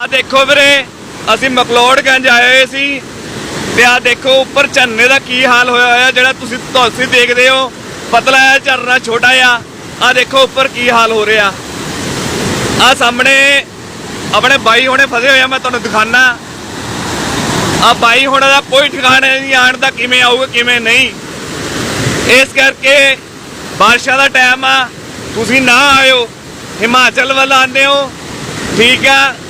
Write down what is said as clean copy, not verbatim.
देखो वीरे ਅਸੀਂ ਮਕਲੋੜਗੰਜ ਆਏ ਹੋਏ ਸੀ ਤੇ ਆ ਦੇਖੋ ਉੱਪਰ ਝਰਨੇ ਦਾ ਕੀ ਹਾਲ ਹੋਇਆ ਹੋਇਆ ਜਿਹੜਾ ਤੁਸੀਂ ਦੇਖਦੇ ਹੋ ਪਤਲਾ ਹੈ ਝਰਨਾ ਛੋਟਾ ਆ ਦੇਖੋ ਉੱਪਰ ਕੀ ਹਾਲ ਹੋ ਰਿਹਾ ਆ ਸਾਹਮਣੇ ਆਪਣੇ ਬਾਈ ਹੁਣੇ ਫਸੇ ਹੋਏ ਆ ਮੈਂ ਤੁਹਾਨੂੰ ਦਿਖਾਣਾ ਆ ਬਾਈ ਹੁਣਾਂ ਦਾ ਕੋਈ ਠਿਕਾਣਾ ਨਹੀਂ ਆਣ ਦਾ ਕਿਵੇਂ ਆਊਗਾ ਕਿਵੇਂ ਨਹੀਂ ਇਸ ਕਰਕੇ ਬਾਰਿਸ਼ਾਂ ਦਾ ਟਾਈਮ ਆ ਤੁਸੀਂ ਨਾ ਆਇਓ ਹਿਮਾਚਲ ਵੱਲ ਆਉਂਦੇ ਹੋ ठीक है